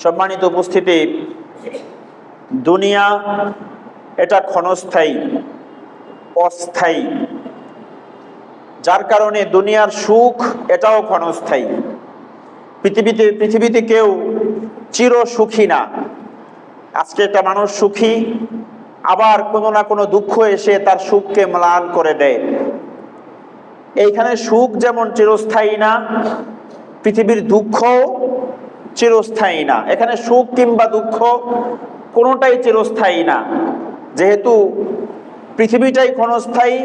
সম্মানিত উপস্থিতি, দুনিয়া এটা ক্ষণস্থায়ী, অস্থায়ী, যার কারণে দুনিয়ার সুখ এটাও ক্ষণস্থায়ী। পৃথিবীতে কেউ চির সুখী না। আজকে একটা মানুষ সুখী, আবার কোনো না কোনো দুঃখ এসে তার সুখকে ম্লান করে দেয়। এইখানে সুখ যেমন চিরস্থায়ী না, পৃথিবীর দুঃখ চিরস্থায়ী না। এখানে সুখ কিংবা দুঃখ কোনোটাই চিরস্থায়ী না। যেহেতু পৃথিবীটাই ক্ষণস্থায়ী,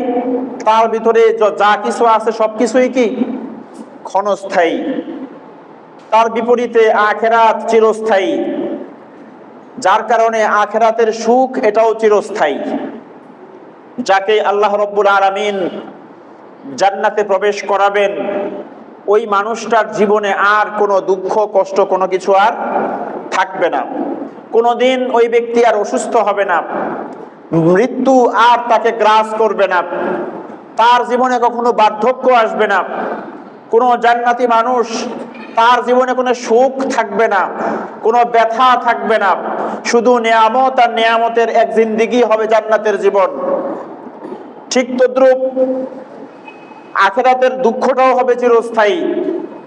তার ভিতরে যা কিছু আছে সবকিছুই কি ক্ষণস্থায়ী। তার বিপরীতে আখিরাত চিরস্থায়ী, যার কারণে আখিরাতের সুখ এটাও চিরস্থায়ী। যাকে আল্লাহ রাব্বুল আলামিন জান্নাতে প্রবেশ করাবেন, ওই মানুষটার জীবনে আর কোনো দুঃখ কষ্ট কোনো কিছু আর থাকবে না। কোনোদিন ওই ব্যক্তি আর অসুস্থ হবে না, মৃত্যু আর তাকে গ্রাস করবে না, তার জীবনে কখনো বার্ধক্য আসবে না। কোনো জান্নাতি মানুষ, তার জীবনে কোনো সুখ থাকবে না, কোনো ব্যথা থাকবে না, শুধু নেয়ামত আর নেয়ামতের এক জিন্দেগি হবে জান্নাতের জীবন। ঠিক তদ্রূপ আখিরাতের দুঃখটাও হবে চিরস্থায়ী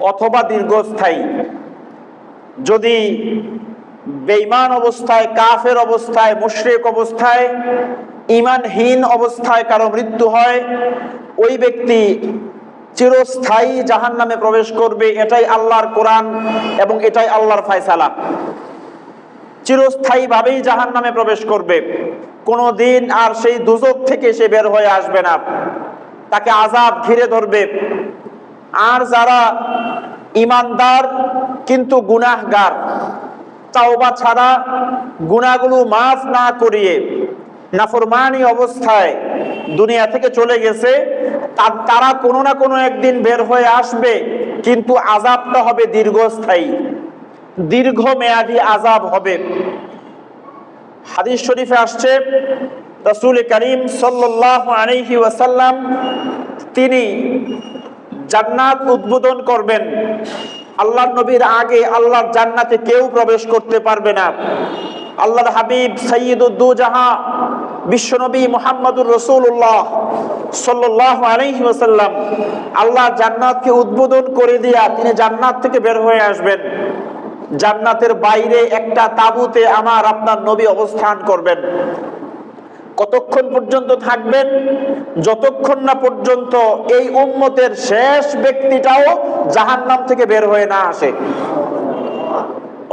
অথবা দীর্ঘস্থায়ী। যদি বেঈমান অবস্থায়, কাফের অবস্থায়, মুশরিক অবস্থায়, ঈমানহীন অবস্থায় কারো মৃত্যু হয়, ওই ব্যক্তি চিরস্থায়ী জাহান্নামে প্রবেশ করবে। এটাই আল্লাহর কোরআন এবং এটাই আল্লাহর ফয়সালা। চিরস্থায়ী ভাবেই জাহান্নামে প্রবেশ করবে, কোনোদিন আর সেই দুজক থেকে সে বের হয়ে আসবে না, তাকে আযাব ঘিরে ধরবে। আর যারা ঈমানদার কিন্তু গুনাহগার, তাওবা ছাড়া গুনাহগুলো মাফ না করিয়ে নাফরমানি অবস্থায় দুনিয়া থেকে চলে গেছে, তারা কোনো না কোনো একদিন বের হয়ে আসবে, কিন্তু আযাবটা হবে দীর্ঘস্থায়ী, দীর্ঘমেয়াদী আযাব হবে। হাদিস শরীফে আসছে, রাসূল করিম সাল্লাল্লাহু আলাইহি ওয়াসাল্লাম তিনি জান্নাত উদ্বোধন করবেন। আল্লাহর নবীর আগে আল্লাহর জান্নাতে কেউ প্রবেশ করতে পারবে না। আল্লাহর হাবিব সাইয়্যিদুদ দুজাহা বিশ্বনবী মুহাম্মদুর রাসূলুল্লাহ সাল্লাল্লাহু আলাইহি ওয়াসাল্লাম আল্লাহ জান্নাতকে উদ্বোধন করে দিয়া তিনি জান্নাত থেকে বের হয়ে আসবেন। জান্নাতের বাইরে একটা তাঁবুতে আমার আপনার নবী অবস্থান করবেন। কতক্ষণ পর্যন্ত থাকবেন? যতক্ষণ না পর্যন্ত এই উম্মতের শেষ ব্যক্তিটাও জাহান্নাম থেকে বের হয়ে না আসে,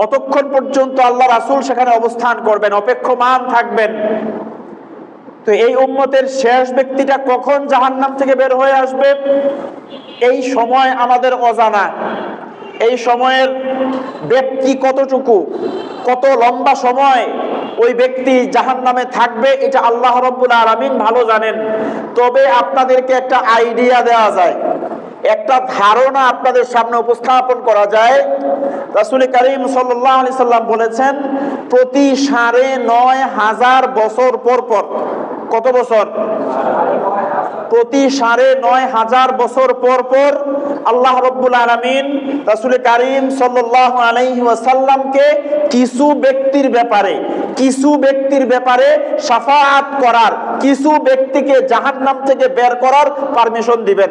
অতক্ষণ পর্যন্ত আল্লাহ রাসূল সেখানে অবস্থান করবেন, অপেক্ষমান থাকবেন। তো এই উম্মতের শেষ ব্যক্তিটা কখন জাহান্নাম থেকে বের হয়ে আসবে, এই সময় আমাদের অজানা। এই সময়ের ব্যক্তি কতটুকু, কত লম্বা সময় ওই ব্যক্তি জাহান্নামে থাকবে, এটা আল্লাহ রাব্বুল আলামিন ভালো জানেন। তবে আপনাদেরকে একটা আইডিয়া দেওয়া যায়, একটা ধারণা আপনাদের সামনে উপস্থাপন করা যায়। রাসূল করিম সাল্লাল্লাহু আলাইহি সাল্লাম বলেছেন, প্রতি ৯,৫০০ বছর পর পর, কত বছর? প্রতি ৯,৫০০ বছর পর পর আল্লাহ রাব্বুল আলামিন রাসূল করিম সাল্লাল্লাহু আলাইহি ওয়াসাল্লামকে কিছু ব্যক্তির ব্যাপারে শাফাআত করার, কিছু ব্যক্তিকে জাহান্নাম থেকে বের করার পারমিশন দিবেন।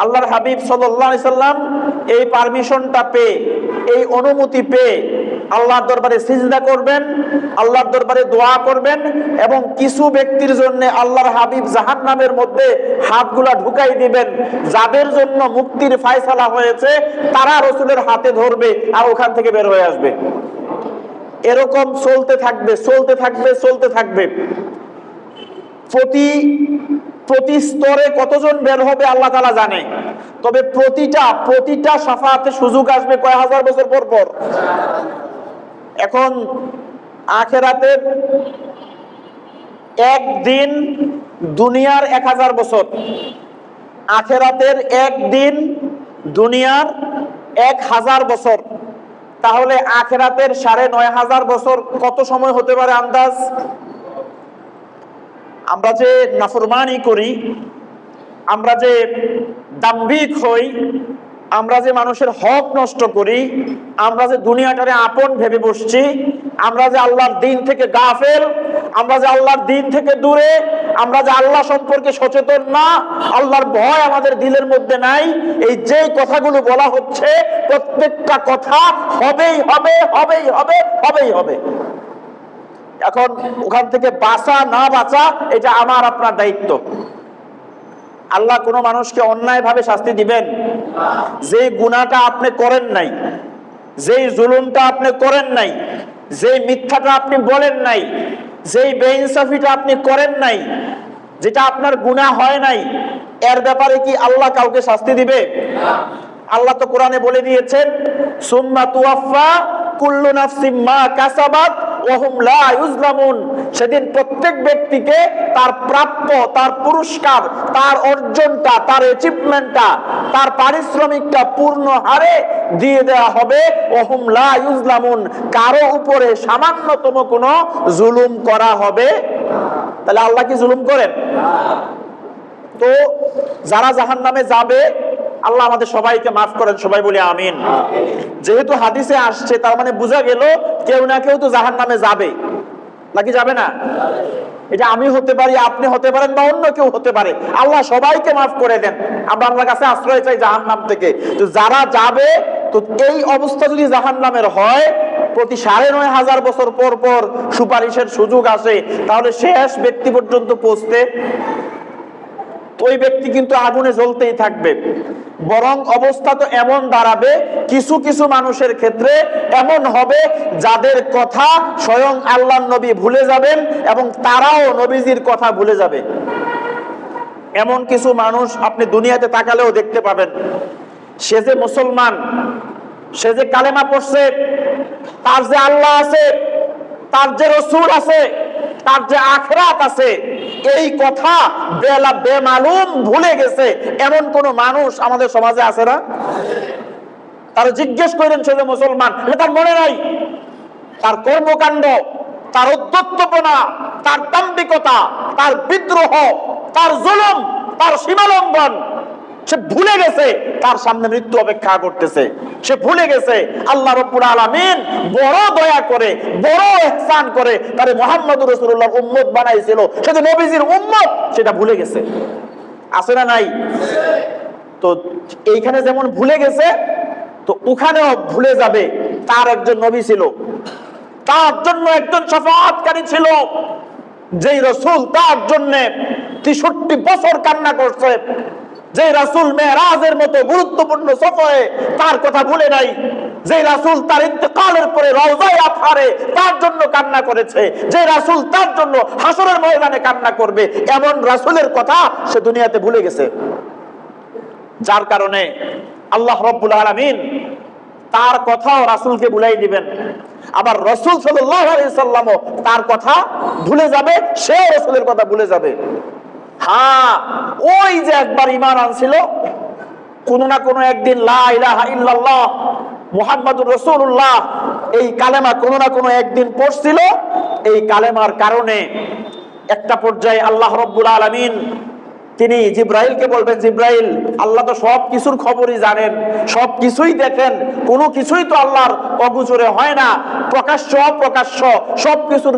আল্লাহর হাবিব সাল্লাল্লাহু আলাইহি সাল্লাম এই পারমিশনটা পেয়ে, এই অনুমতি পেয়ে আল্লাহর দরবারে সিজদা করবেন, আল্লাহর দরবারে দোয়া করবেন, এবং কিছু ব্যক্তির জন্য আল্লাহর হাবিব জাহান্নামের মধ্যে হাতগুলা ঢুকাই দিবেন। যাদের জন্য মুক্তির ফয়সালা হয়েছে তারা রাসূলের হাতে ধরবে আর ওখান থেকে বের হয়ে আসবে। এরকম চলতে থাকবে। প্রতি স্তরে কতজন বের হবে আল্লাহ তাআলা জানে। তবে প্রতিটা শাফাআতে সুযোগ আসবে কয় হাজার বছর পর পর। এখন আখিরাতের একদিন দুনিয়ার ১,০০০ বছর, আখিরাতের একদিন দুনিয়ার ১,০০০ বছর। তাহলে আখিরাতের ৯,৫০০ বছর কত সময় হতে পারে আন্দাজ? আমরা যে নাফরমানি করি, আমরা যে দাম্ভিক হই, আমরা যে মানুষের হক নষ্ট করি, আমরা যে দুনিয়াটারে আপন ভেবে বসছি, আমরা যে আল্লাহর দিন থেকে গাফেল, আমরা যে আল্লাহর দিন থেকে দূরে, আমরা যে আল্লাহ সম্পর্কে সচেতন না, আল্লাহর ভয় আমাদের দিলের মধ্যে নাই, এই যে কথাগুলো বলা হচ্ছে প্রত্যেকটা কথা হবেই হবে, হবেই হবে, হবেই হবে। এখন ওখান থেকে বাঁচা না বাঁচা এটা আমার আপনার দায়িত্ব। আল্লাহ কোনো মানুষকে অন্যায়ভাবে শাস্তি দিবেন? যে গুনাহটা আপনি করেন নাই, যেই জুলুমটা আপনি করেন নাই, যেই মিথ্যাটা আপনি বলেন নাই, যেই বেইনসাফিটা আপনি করেন নাই, যেটা আপনার গুনাহ হয় নাই, এর ব্যাপারে কি আল্লাহ কাউকে শাস্তি দিবে? আল্লাহ তো কোরআনে বলে দিয়েছেন, সুম্মা তুওয়াফা কুল্লু নাফসিম মা কাসাবাত ওয়া হুম লা ইউজলামুন। সেদিন প্রত্যেক ব্যক্তিকে তার প্রাপ্য, তার পুরস্কার, তার অর্জনটা, তার অ্যাচিভমেন্টটা, তার পারিশ্রমিকটা পূর্ণ হারে দিয়ে দেওয়া হবে। ওয়া হুম লা ইউজলামুন, কারো উপরে সামান্যতম কোনো জুলুম করা হবে? তাহলে আল্লাহ কি জুলুম করেন? তো যারা জাহান্নামে যাবে, আল্লাহ আমাদের সবাইকে মাফ করেন, সবাই বলি আমিন। যেহেতু হাদিসে আসছে, তার মানে বোঝা গেল কেউ না কেউ তো জাহান্নামে যাবে, নাকি যাবে না? এটা আমি হতে পারি, আপনি হতে পারেন, বা অন্য কেউ হতে পারে। আল্লাহ সবাইকে মাফ করে দেন, আমরা আল্লাহর কাছে আশ্রয় চাই জাহান্নাম থেকে। তো যারা যাবে, তো এই অবস্থা যদি জাহান্নামের হয়, প্রতি ৯,৫০০ বছর পর পর সুপারিশের সুযোগ আসে, তাহলে শেষ ব্যক্তি পর্যন্ত পৌঁছতে ওই ব্যক্তি কিন্তু আগুনে জ্বলতেই থাকবে। বরং অবস্থা তো এমন দাঁড়াবে, কিছু কিছু মানুষের ক্ষেত্রে এমন হবে যাদের কথা স্বয়ং আল্লাহর নবী ভুলে যাবেন এবং তারাও নবীজির কথা ভুলে যাবে। এমন কিছু মানুষ আপনি দুনিয়াতে তাকালেও দেখতে পাবেন, সে যে মুসলমান, সে যে কালেমা পড়ছে, তার যে আল্লাহ আছে, তার যে রসুল আছে, তার যে আখিরাত আছে, এই কথা বেমালুম ভুলে গেছে এমন কোন মানুষ আমাদের সমাজে আছে না? তার জিজ্ঞেস করেন, সে যে মুসলমান, তার মনে নাই। তার কর্মকাণ্ড, তার উদ্ধত্তপনা, তার দাম্ভিকতা, তার বিদ্রোহ, তার জুলুম, তার সীমালঙ্ঘন, সে ভুলে গেছে তার সামনে মৃত্যু অপেক্ষা করতেছে। সে ভুলে গেছে আল্লাহ রাব্বুল আলামিন বড় দয়া করে, বড় ইহসান করে তারে মুহাম্মদুর রাসূলুল্লাহর উম্মত বানাইছিল। সে যে নবীজির উম্মত, সেটা ভুলে গেছে। আছে না নাই? তো এইখানে যেমন ভুলে গেছে, তো ওখানেও ভুলে যাবে তার একজন নবী ছিল, তার জন্য একজন শাফাআতকারী ছিল, যেই রাসূল তার জন্য ৬৩ বছর কান্না করছে, যে রাসূল মেরাজের মতো গুরুত্বপূর্ণ সফরে তার কথা ভুলে নাই, যে রাসূল তার ইন্তেকালের পরে রওজায়ে আতহারে তার জন্য কান্না করেছে, যে রাসূল তার জন্য হাসরের ময়দানে কান্না করবে, এমন রাসূলের কথা সে দুনিয়াতে ভুলে গেছে। যার কারণে আল্লাহ রাব্বুল আলামিন তার কথাও রাসূলকে ভুলাই দিবেন। আবার রাসূল সাল্লাল্লাহু আলাইহি সাল্লামও তার কথা ভুলে যাবে, সেও রাসূলের কথা ভুলে যাবে। হ্যাঁ, ওই যে একবার ঈমান আনছিল, কোনো না কোনো একদিন লা ইলাহা ইল্লাল্লাহ মুহাম্মাদুর রাসূলুল্লাহ এই কালেমা কোনো না কোনো একদিন পড়ছিল। এই কালেমার কারণে একটা পর্যায়ে আল্লাহ রাব্বুল আলামিন তিনি জিব্রাইলকে বলবেন, জিব্রাইল, আল্লাহ তো সব কিছুর খবরই জানেন, সব কিছুই দেখেন, কোনো কিছুই তো আল্লাহর অগোচরে হয় না, প্রকাশ্য অপ্রকাশ্য সব কিছুর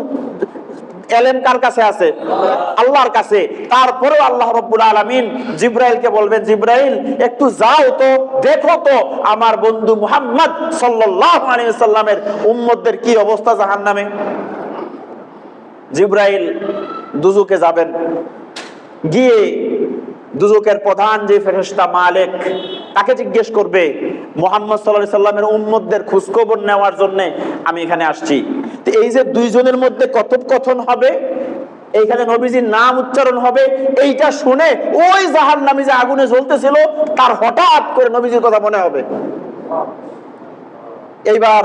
এলেম কার কাছে আছে? আল্লাহর কাছে। তারপরেও আল্লাহ রাব্বুল আলামিন জিব্রাইলকে বলবেন, জিব্রাইল, একটু যাও তো, দেখো তো আমার বন্ধু মুহাম্মদ সাল্লাল্লাহু আলাইহি ওয়াসাল্লামের উম্মতদের কি অবস্থা জাহান্নামে। জিব্রাইল দুজকে যাবেন, গিয়ে দুজকের প্রধান যে ফেরেশতা মালিক, তাকে জিজ্ঞেস করবে, মুহাম্মদ সাল্লাল্লাহু আলাইহি সাল্লামের উম্মতদের খোঁজখবর নেওয়ার জন্য আমি এখানে আসছি। তো এই যে দুইজনের মধ্যে কথোপকথন হবে, এইখানে নবীজির নাম উচ্চারণ হবে, এইটা শুনে ওই জাহান্নামী যে আগুনে জ্বলতেছিল তার হঠাৎ করে নবীজির কথা মনে হবে। এইবার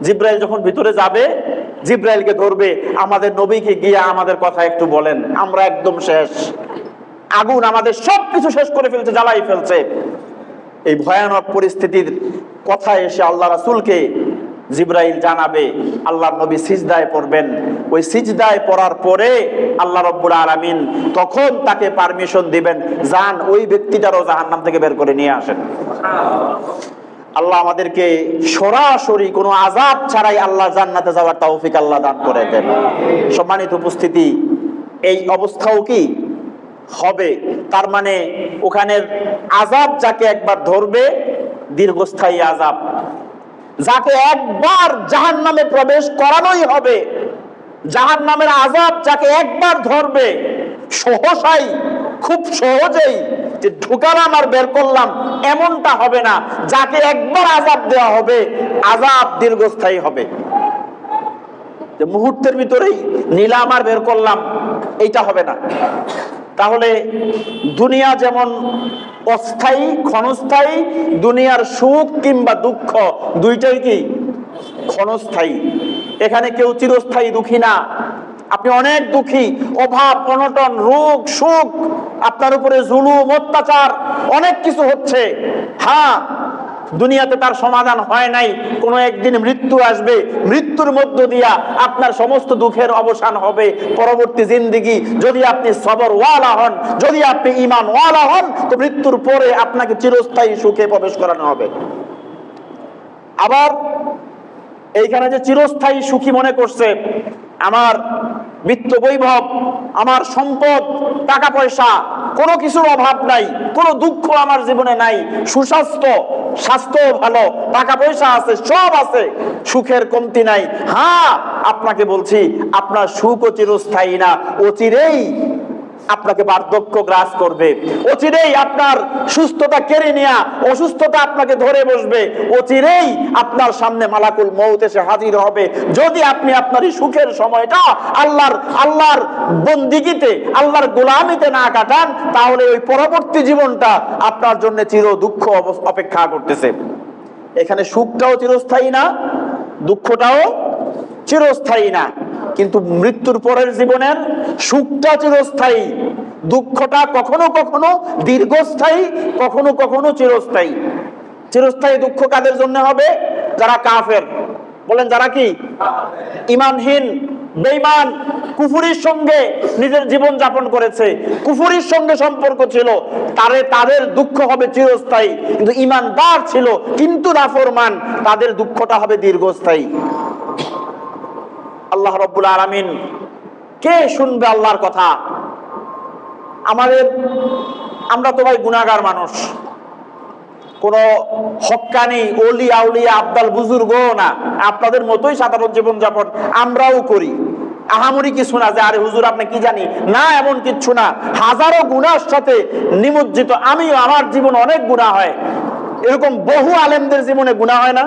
জিব্রাইল যখন ভিতরে যাবে, জিব্রাইলকে ধরবে, আমাদের নবীকে গিয়ে আমাদের কথা একটু বলেন, আমরা একদম শেষ, আগুন আমাদের সবকিছু শেষ করে ফেলছে, জ্বালাই ফেলছে। এই ভয়ানক পরিস্থিতির কথা এসে আল্লাহ রাসূলকে জিবরাইল জানাবে, আল্লাহর নবী সিজদায় পড়বেন। ওই সিজদায় পড়ার পরে আল্লাহ রাব্বুল আলামিন তখন তাকে পারমিশন দিবেন, যান ওই ব্যক্তিটারও জাহান্নাম থেকে বের করে নিয়ে আসেন। আল্লাহ আমাদেরকে সরাসরি কোনো আযাব ছাড়াই আল্লাহ জান্নাতে যাওয়ার তৌফিক আল্লাহ দান করে দেন। সম্মানিত উপস্থিতি, এই অবস্থাও কি হবে? তার মানে ওখানের আযাব যাকে একবার ধরবে দীর্ঘস্থায়ী আযাব, যাকে একবার জাহান্নামে প্রবেশ করানোই হবে, জাহান্নামের আযাব যাকে একবার ধরবে সহসাই খুব সহজেই যে ঢুকালাম আর বের করলাম এমনটা হবে না। যাকে একবার আযাব দেওয়া হবে আযাব দীর্ঘস্থায়ী হবে, যে মুহূর্তের ভিতরেই নিলাম আর বের করলাম এইটা হবে না। তাহলে দুনিয়া যেমন অস্থায়ী ক্ষণস্থায়ী, দুনিয়ার সুখ কিংবা দুঃখ দুইটাই কি ক্ষণস্থায়ী। এখানে কেউ চিরস্থায়ী দুঃখী না। আপনি অনেক দুঃখী, অভাব অনটন রোগ সুখ, আপনার উপরে জুলুম অত্যাচার অনেক কিছু হচ্ছে। হ্যাঁ, দুনিয়াতে তার সমাধান হয় নাই, কোনো একদিন মৃত্যু আসবে, মৃত্যুর মধ্য দিয়া আপনার সমস্ত দুঃখের অবসান হবে। পরবর্তী জিন্দেগি যদি আপনি সবর ওয়ালা হন, যদি আপনি ঈমান ওয়ালা হন, তো মৃত্যুর পরে আপনাকে চিরস্থায়ী সুখে প্রবেশ করানো হবে। আবার এইখানে যে চিরস্থায়ী সুখী মনে করছে, আমার বিত্ত বৈভব, আমার সম্পদ, টাকা পয়সা, কোনো কিছুর অভাব নাই, কোনো দুঃখ আমার জীবনে নাই, সুস্বাস্থ্য, স্বাস্থ্য ভালো, টাকা পয়সা আছে, সব আছে, সুখের কমতি নাই। হ্যাঁ, আপনাকে বলছি আপনার সুখও চিরস্থায়ী না, অচিরেই আপনাকে বার্ধক্য গ্রাস করবে, অচিরেই আপনার সুস্থতা কেড়ে নেয়া, অসুস্থতা আপনাকে ধরে বসবে, অচিরেই আপনার সামনে মালাকুল মউত এসে হাজির হবে। যদি আপনি আপনার এই সুখের সময়টা আল্লাহর বন্দিগিতে, আল্লাহর গোলামিতে না কাটান, তাহলে ওই পরবর্তী জীবনটা আপনার জন্য চির দুঃখ অপেক্ষা করতেছে। এখানে সুখটাও চিরস্থায়ী না, দুঃখটাও চিরস্থায়ী না, কিন্তু মৃত্যুর পরের জীবনের সুখটা চিরস্থায়ী, দুঃখটা কখনো কখনো দীর্ঘস্থায়ী, কখনো কখনো চিরস্থায়ী। চিরস্থায়ী দুঃখ কাদের জন্য হবে? যারা কাফের। বলেন যারা কি? ঈমানহীন, বেঈমান, কুফরির সঙ্গে নিজের জীবন যাপন করেছে, কুফরির সঙ্গে সম্পর্ক ছিল, তাদের দুঃখ হবে চিরস্থায়ী। কিন্তু ঈমানদার ছিল কিন্তু নাফরমান, তাদের দুঃখটা হবে দীর্ঘস্থায়ী। আল্লাহ রাব্বুল আলামিন, কে শুনবে আল্লাহর কথা? আমরা তো ভাই গুনাহগার মানুষ, কোন হক্কানি ওলি আউলিয়া আব্দাল বুজুর্গ না, আপনাদের মতোই সাধারণ জীবন যাপন আমরাও করি। আহামরি কিছু না যে আরে হুজুর আপনি কি জানি না, এমন কিছু না। হাজারো গুনার সাথে নিমজ্জিত আমিও, আমার জীবন অনেক গুনাহ হয়, এরকম বহু আলেমদের জীবনে গুনাহ হয় না?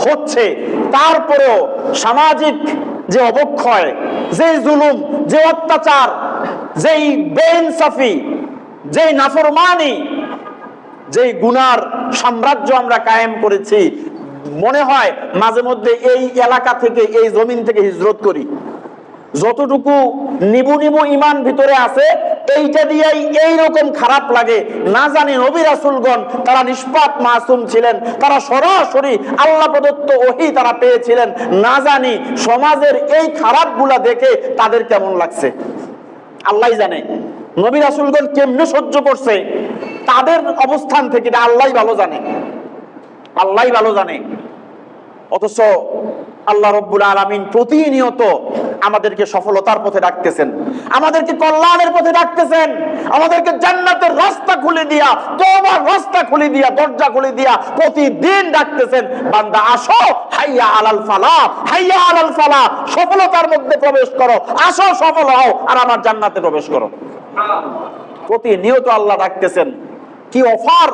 হচ্ছে। তারপরেও সামাজিক যে অবক্ষয়, যে জুলুম, যে অত্যাচার, যেই বেইনসাফি, যেই নাফরমানি, যেই গুনার সাম্রাজ্য আমরা কায়েম করেছি, মনে হয় মাঝে মধ্যে এই এলাকা থেকে, এই জমিন থেকে হিজরত করি। যতটুকু নিবু নিবু ঈমান ভিতরে আছে, এইটা দিয়েই এইরকম খারাপ লাগে। না জানি নবী রাসূলগণ তারা নিষ্পাপ মাসুম ছিলেন, তারা সরাসরি আল্লাহ প্রদত্ত ওহী তারা পেয়েছিলেন। না জানি সমাজের এই খারাপগুলা দেখে তাদের কেমন লাগছে, আল্লাহই জানে। নবী রাসূলগণ কেমনে সহ্য করছে তাদের অবস্থান থেকে, আল্লাহই ভালো জানে, আল্লাহই ভালো জানে। অথচ আল্লাহ রাব্বুল আলামিন প্রতিনিয়ত আমাদেরকে সফলতার পথে ডাকতেছেন, আমাদেরকে কল্যাণের পথে ডাকতেছেন, আমাদেরকে জান্নাতের রাস্তা খুলে দিয়া, তওবার রাস্তা খুলে দিয়া, দরজা খুলে দিয়া প্রতিদিন ডাকতেছেন, বান্দা আসো, হাইয়া আলাল ফালাহ, হাইয়া আলাল ফালাহ, সফলতার মধ্যে প্রবেশ করো, আসো সফল হও আর আমার জান্নাতে প্রবেশ করো। প্রতিনিয়ত আল্লাহ ডাকতেছেন। কি অফার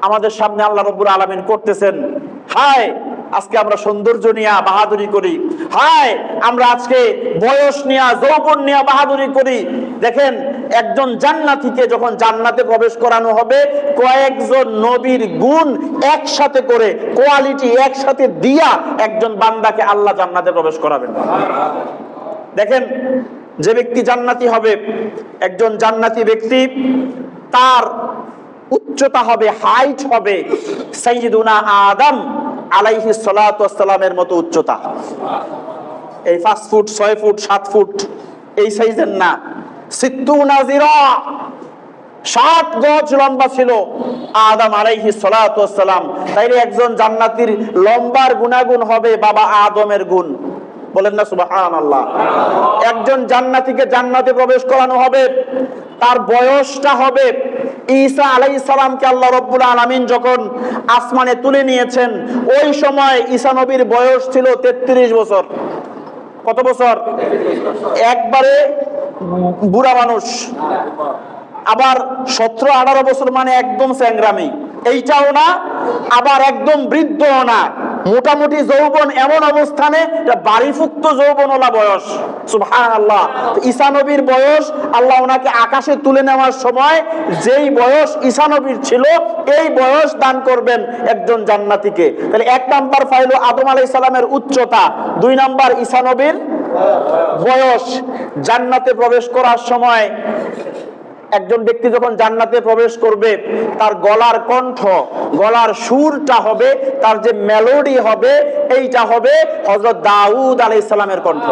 আমাদের সামনে আল্লাহ রাব্বুল আলামিন করতেছেন। হায়, আজকে আমরা সৌন্দর্য নিয়ে বাহাদুরি করি, হায় আমরা আজকে বয়স নিয়ে, যৌবন নিয়ে বাহাদুরি করি। দেখেন, একজন জান্নাতীকে যখন জান্নাতে প্রবেশ করানো হবে, কয়েকজন নবীর গুণ একসাথে করে, কোয়ালিটি একসাথে দিয়া একজন বান্দাকে আল্লাহ জান্নাতে প্রবেশ করাবেন। দেখেন, যে ব্যক্তি জান্নাতি হবে, একজন জান্নাতি ব্যক্তি, তার উচ্চতা হবে, হাইট হবে সাইয়্যিদুনা আদম আলাইহিস সালাতু ওয়াস সালামের মতো উচ্চতা। এই 5 ফুট 6 ফুট 7 ফুট এই সাইজের না, 60 যিরা, 60 গজ লম্বা ছিল আদম আলাইহিস সালাতু ওয়াস সালাম। তাইলে একজন জান্নাতীর লম্বার গুণাগুণ হবে বাবা আদমের গুণ। বলেন না সুবহানাল্লাহ। একজন জান্নাতীকে জান্নাতে প্রবেশ করানো হবে, তার বয়সটা হবে, ঈসা আলাইহিস সালামকে আল্লাহ রাব্বুল আলামিন যখন আসমানে তুলে নিয়েছেন ওই সময় ঈসা নবীর বয়স ছিল 33 বছর। কত বছর? একবারে বুড়া মানুষ। আবার 17-18 বছর মানে একদম চ্যাংরামি, এইটাও না, আবার একদম বৃদ্ধও না, মোটামুটি যৌবন, এমন অবস্থানে বাড়িফুক্ত যৌবনওয়ালা বয়স। সুবহানাল্লাহ। ঈসা নবীর বয়স আল্লাহ ওনাকে আকাশে তুলে নেওয়ার সময় যেই বয়স ঈসা নবীর ছিল এই বয়স দান করবেন একজন জান্নাতীকে। তাহলে 1 নাম্বার পাইল আদম আলাইহিস সালামের উচ্চতা, 2 নাম্বার ঈসা নবীর বয়স। জান্নাতে প্রবেশ করার সময় একজন ব্যক্তি যখন জান্নাতে প্রবেশ করবে তার গলার কণ্ঠ, গলার সুরটা হবে, তার যে মেলোডি হবে এইটা হবে হযরত দাউদ আলাইহিস সালামের কণ্ঠ।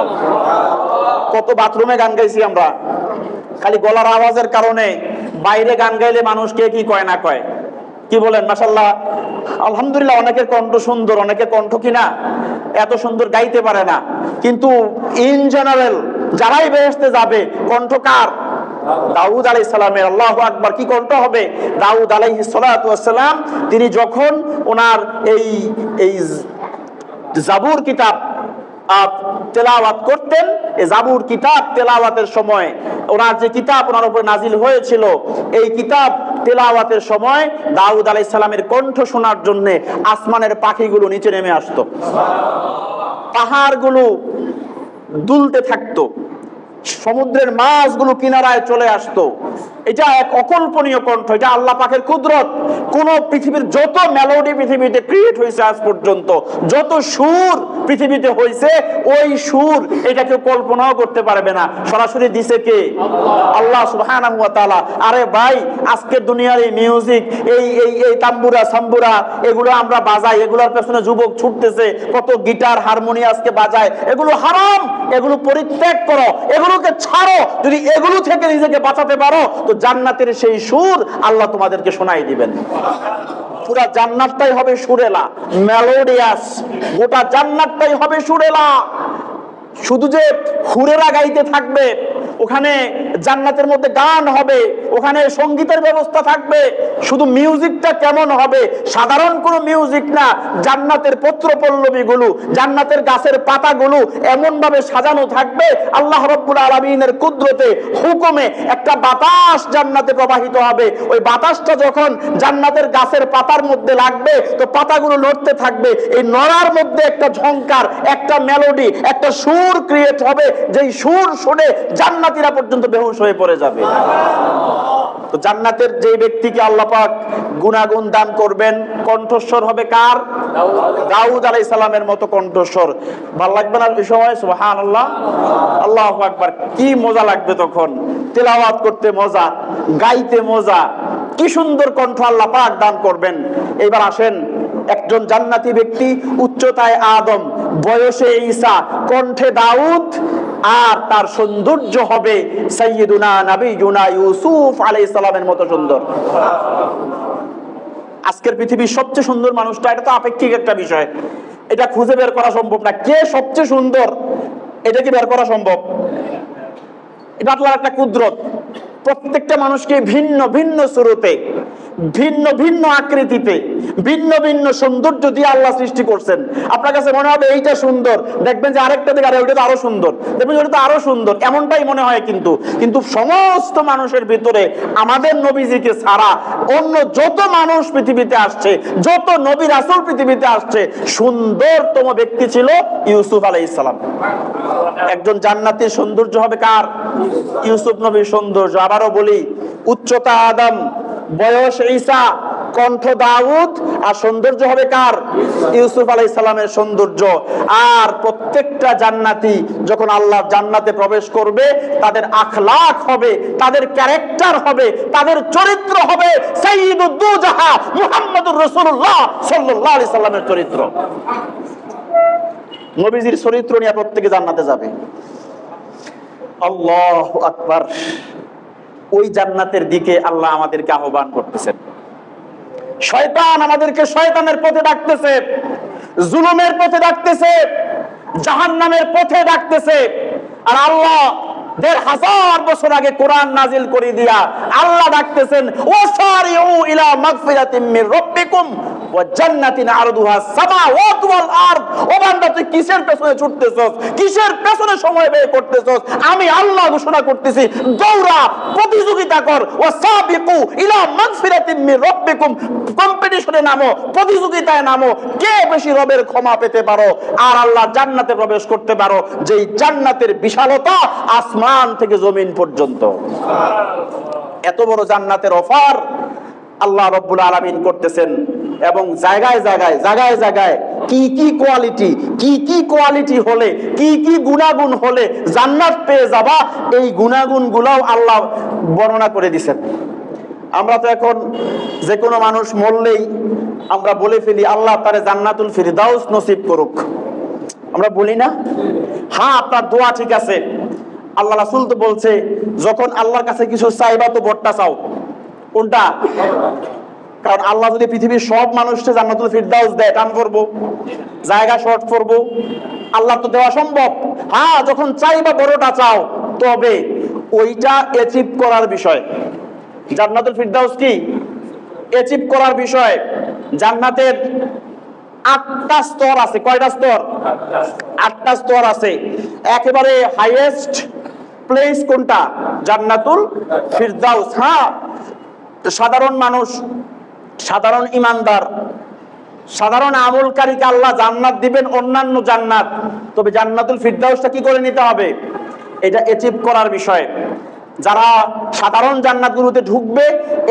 কত বাথরুমে গান গাইছি আমরা, খালি গলার আওয়াজের কারণে। বাইরে গান গাইলে মানুষ কে কি কয় না কয়, কি বলেন? মাশাআল্লাহ, আলহামদুলিল্লাহ। অনেকের কণ্ঠ সুন্দর, অনেকের কণ্ঠ কিনা এত সুন্দর গাইতে পারে না, কিন্তু ইন জেনারেল যারাই বেহেশতে যাবে কণ্ঠ কার? দাউদ আলাইহিস সালামের। আল্লাহু আকবার, কি কণ্ঠ হবে দাউদ আলাইহিস সালাতু ওয়াস সালাম। তিনি যখন ওনার এই জাবুর কিতাব তেলাওয়াত করতেন, এই জাবুর কিতাব তেলাওয়াতের সময় ওনার যে কিতাব ওনার উপর নাজিল হয়েছিল এই কিতাব তেলাওয়াতের সময় দাউদ আলাইহিস সালামের কণ্ঠ শোনার জন্য আসমানের পাখিগুলো নিচে নেমে আসতো, পাহাড়গুলো দুলতে থাকতো, সমুদ্রের মাছগুলো কিনারায় চলে আসতো। এটা এক অকল্পনীয় কণ্ঠ, এটা আল্লাহ পাকের কুদরত। কোন পৃথিবীর যত মেলোডি পৃথিবীতে ক্রিয়েট হয়েছে আজ পর্যন্ত, যত সুর পৃথিবীতে হয়েছে, ওই সুর এটা কেউ কল্পনাও করতে পারবে না। সরাসরি দিছে কে? আল্লাহ সুবহানাহু ওয়া তাআলা। আরে ভাই, আজকের দুনিয়ার এই মিউজিক, এই তাম্বুরা সাম্বুরা এগুলো আমরা বাজাই, এগুলোর পেছনে যুবক ছুটতেছে, কত গিটার হারমোনিয়াম আজকে বাজায়, এগুলো হারাম, এগুলো পরিত্যাগ করো, এগুলোকে ছাড়ো। যদি এগুলো থেকে নিজেকে বাঁচাতে পারো তো জান্নাতের সেই সুর আল্লাহ তোমাদেরকে শোনাই দিবেন। পুরা জান্নাতটাই হবে সুরেলা, মেলোডিয়াস, গোটা জান্নাতটাই হবে সুরেলা। শুধু যে হুরেরা গাইতে থাকবে, ওখানে জান্নাতের মধ্যে গান হবে, ওখানে সঙ্গীতের ব্যবস্থা থাকবে। শুধু মিউজিকটা কেমন হবে? সাধারণ কোনো মিউজিক না, জান্নাতের পত্র পল্লবীগুলো, জান্নাতের গাছের পাতাগুলো এমন ভাবে সাজানো থাকবে, আল্লাহ রাব্বুল আলামিনের কুদরতে হুকুমে একটা বাতাস জান্নাতে প্রবাহিত হবে। ওই বাতাসটা যখন জান্নাতের গাছের পাতার মধ্যে লাগবে তো পাতাগুলো নড়তে থাকবে, এই নড়ার মধ্যে একটা ঝংকার, একটা মেলোডি, একটা সুর ক্রিয়েট হবে, যেই সুর শুনে জান্নাতীরা পর্যন্ত বেহুশ হয়ে পড়ে যাবে। তো জান্নাতের যে ব্যক্তিকে আল্লাহ পাক গুনাগুণ দান করবেন, কণ্ঠস্বর হবে কার? দাউদ আলাইহিস সালামের মতো কণ্ঠস্বর। ভালো লাগবে না এই সময়? সুবহানাল্লাহ, আল্লাহু আকবার। কি মজা লাগবে তখন, তেলাওয়াত করতে মজা, গাইতে মজা, কি সুন্দর কণ্ঠ আল্লাহ পাক দান করবেন। এবার আসেন, একজন জান্নাতি ব্যক্তি, উচ্চতায় আদম, বয়সে ঈসা, কণ্ঠে দাউদ, আর তার সৌন্দর্য হবে সাইয়্যিদুনা নবিয়ুনা ইউসুফ আলাইহিস সালামের মতো সুন্দর। আজকের পৃথিবীর সবচেয়ে সুন্দর মানুষটা, এটা তো আপেক্ষিক একটা বিষয়, এটা খুঁজে বের করা সম্ভব না। কে সবচেয়ে সুন্দর এটা কি বের করা সম্ভব? এটা আল্লাহর একটা কুদরত। প্রত্যেকটা মানুষকে ভিন্ন ভিন্ন সুরতে, ভিন্ন ভিন্ন আকৃতিতে, ভিন্ন ভিন্ন সৌন্দর্য দিয়ে আল্লাহ সৃষ্টি করছেন। আপনার কাছে মনে হবে এইটা সুন্দর, দেখবেন যে আরেকটা দিকে আরে ওইটা তো আরো সুন্দর, দেখবেন ওইটা তো আরো সুন্দর, এমনটাই মনে হয়। কিন্তু সমস্ত মানুষের ভিতরে আমাদের নবীজিকে ছাড়া অন্য যত মানুষ পৃথিবীতে আসছে, যত নবী রাসূল পৃথিবীতে আসছে, সুন্দরতম ব্যক্তি ছিল ইউসুফ আলাইহিস সালাম। একজন জান্নাতীর সৌন্দর্য হবে কার? ইউসুফ নবীর সৌন্দর্য। আবারও বলি, উচ্চতা আদম, বয়স ঈসা, কণ্ঠ দাউদ, আর সৌন্দর্য হবে কার? ইউসুফ আলাইহিস সালামের সৌন্দর্য। আর প্রত্যেকটা জান্নাতি যখন আল্লাহর জান্নাতে প্রবেশ করবে, তাদের আখলাক হবে, তাদের ক্যারেক্টার হবে, তাদের চরিত্র হবে সাইয়্যিদুদ দুজাহা মুহাম্মদুর রাসূলুল্লাহ সাল্লাল্লাহু আলাইহি সাল্লামের চরিত্র। নবীজির চরিত্র নিয়ে প্রত্যেকে জান্নাতে যাবে। আল্লাহু আকবার। ওই জান্নাতের দিকে আল্লাহ আমাদেরকে আহ্বান করতেছেন। শয়তান আমাদেরকে শয়তানের পথে ডাকতেছে, জুলুমের পথে ডাকতেছে, জাহান্নামের পথে ডাকতেছে। আর আল্লাহ ১৫০০ বছর আগে কোরআন নাজিল করে দিয়া আল্লাহ ডাকতেছেন, ওয়াসারিউ ইলা মাগফিরাতিম মির রাব্বিকুম ওয়া জান্নাতিন আরদুহা সামাওয়াতু ওয়াল আরদ। ও বান্দা, তুই কিসের পেছনে ছুটতেছস? কিসের পেছনে সময় ব্যয় করতেছস? আমি আল্লাহ ঘোষণা করতেছি, দৌড়া, প্রতিযোগিতা কর। ওয়াসাবিকু ইলা মাগফিরাতিম মির রাব্বিকুম, কম্পিটিশনে নামো, প্রতিযোগিতায় নামো, কে বেশি রবের ক্ষমা পেতে পারো আর আল্লাহ জান্নাতে প্রবেশ করতে পারো, যেই জান্নাতের বিশালতা আসমান থেকে জমিন পর্যন্ত। এত বড় জান্নাতের অফার আল্লাহ রাব্বুল আলামিন করতেছেন। এবং জায়গায় জায়গায় জায়গায় জায়গায় কি কি কোয়ালিটি হলে, কি কি গুণাগুণ হলে জান্নাত পেয়ে যাবা, এই গুণাগুণ গুলাও আল্লাহ বর্ণনা করে দিয়েছেন। আমরা তো এখন যে কোনো মানুষ মরলেই আমরা বলে ফেলি, আল্লাহ তারে জান্নাতুল ফিরদাউস নসিব করুক। আমরা বলি না? হ্যাঁ, আপনার দোয়া ঠিক আছে। আল্লাহ রাসূল তো বলছে, যখন আল্লাহর কাছে কিছু চাইবা তো বড়টা চাও। কোনটা? কারণ আল্লাহ যদি পৃথিবীর সব মানুষকে জান্নাতুল ফিরদাউস দেয়, টান করবো, জায়গা শর্ট করবো। আল্লাহ তো দেওয়া সম্ভব। হ্যাঁ, যখন চাইবা বড়টা চাও, তবে ওইটা অ্যাচিভ করার বিষয়। জান্নাতুল ফিরদাউস কি অ্যাচিভ করার বিষয়। জান্নাতের ৮টা স্তর আছে। কয়টা স্তর? ৮টা স্তর আছে। একেবারে হাইয়েস্ট প্লেস কোনটা? জান্নাতুল ফিরদাউস। হ্যাঁ, সাধারণ মানুষ, সাধারণ ইমানদার, সাধারণ আমলকারীকে আল্লাহ জান্নাত দিবেন, অন্যান্য জান্নাত। তবে জান্নাতুল ফিরদাউসটা কি করে নিতে হবে? এটা অ্যাচিভ করার বিষয়। যারা সাধারণ জান্নাতগুলোতে ঢুকবে,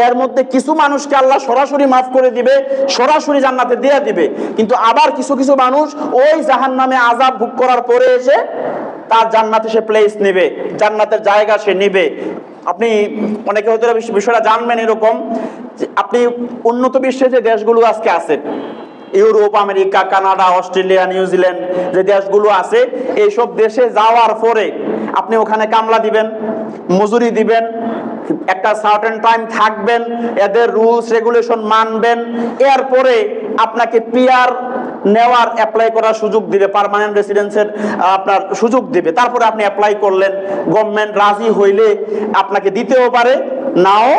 এর মধ্যে কিছু মানুষকে আল্লাহ সরাসরি মাফ করে দিবে, সরাসরি জান্নাতে দিয়ে দিবে। কিন্তু আবার কিছু কিছু মানুষ ওই জাহান্নামে আযাব ভোগ করার পরে এসে তার জান্নাতে সে প্লেস নেবে, জান্নাতের জায়গা সে নেবে। আপনি অনেকে হয়তো বিষয়টা জানবেন এরকম, আপনি উন্নত বিশ্বে যে দেশগুলো আজকে আছে, Europe, America, Canada, Australia, New Zealand, যে দেশগুলো আছে, এইসব দেশে যাওয়ার পরে আপনি ওখানে কামলা দিবেন, মজুরি দিবেন, একটা সার্টেন টাইম থাকবেন, এদের রুলস রেগুলেশন মানবেন। এরপরে আপনাকে পিআর নেওয়ার অ্যাপ্লাই করার সুযোগ দিবে, পার্মানেন্ট রেসিডেন্সের আপনার সুযোগ দিবে। তারপরে আপনি অ্যাপ্লাই করলেন, গভর্নমেন্ট রাজি হইলে আপনাকে দিতেও পারে, নাও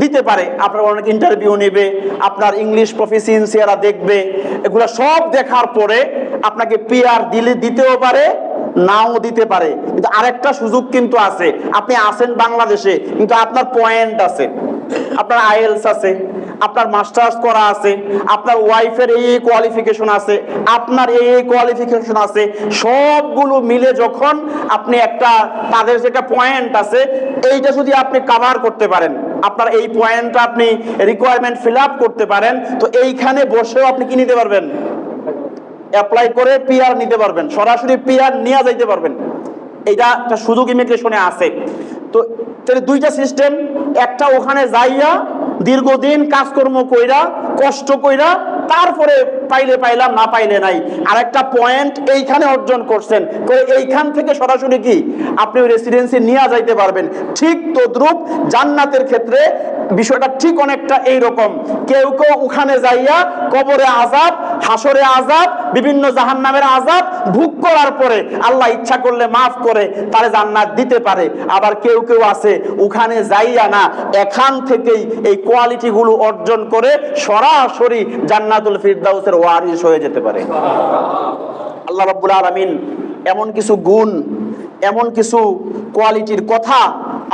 দিতে পারে। আপনার অনেক ইন্টারভিউ নেবে, আপনার ইংলিশ প্রফিসিয়েন্সি এরা দেখবে। এগুলো সব দেখার পরে আপনাকে পিআর দিতেও পারে, নাও দিতে পারে। কিন্তু আরেকটা সুযোগ কিন্তু আছে। আপনি আছেন বাংলাদেশে, কিন্তু আপনার পয়েন্ট আছে, আপনার আইএলস আছে, আপনার মাস্টার্স করা আছে, আপনার ওয়াইফের এই কোয়ালিফিকেশন আছে, আপনার এই কোয়ালিফিকেশন আছে, সবগুলো মিলে যখন আপনি একটা, তাদের যেটা পয়েন্ট আছে, এইটা যদি আপনি কভার করতে পারেন, আপনার এই পয়েন্টটা আপনি রিকোয়ারমেন্ট ফিল আপ করতে পারেন, তো এইখানে বসেও আপনি কি নিতে পারবেন? অ্যাপ্লাই করে পিআর নিতে পারবেন, সরাসরি পিআর নিয়ে যাইতে পারবেন। এইটা একটা সুযোগ ইমিগ্রেশনে আছে। তো দুইটা সিস্টেম, একটা ওখানে যাইয়া দীর্ঘদিন কাজকর্ম কইরা, কষ্ট কইরা, তারপরে পাইলে পাইলাম, না পাইলে নাই। আর একটা পয়েন্ট এইখানে অর্জন করছেন, এইখান থেকে সরাসরি কি আপনি ওই রেসিডেন্সি নিয়ে যাইতে পারবেন। ঠিক তদ্রুপ জান্নাতের ক্ষেত্রে বিষয়টা ঠিক অনেকটা এইরকম। কেউ কেউ ওখানে যাইয়া কবরে আযাব, হাসরে আযাব, বিভিন্ন জাহান্নামের আযাব ভোগ করার পরে আল্লাহ ইচ্ছা করলে মাফ করে তারে জান্নাত দিতে পারে। আবার কেউ কেউ আছে ওখানে যাইয়া না, এখান থেকেই এই কোয়ালিটি গুলো অর্জন করে সরাসরি জান্নাতুল ফিরদাউসের ওয়ারিস হয়ে যেতে পারে। আল্লাহ রাব্বুল আলামিন এমন কিছু গুণ, এমন কিছু কোয়ালিটির কথা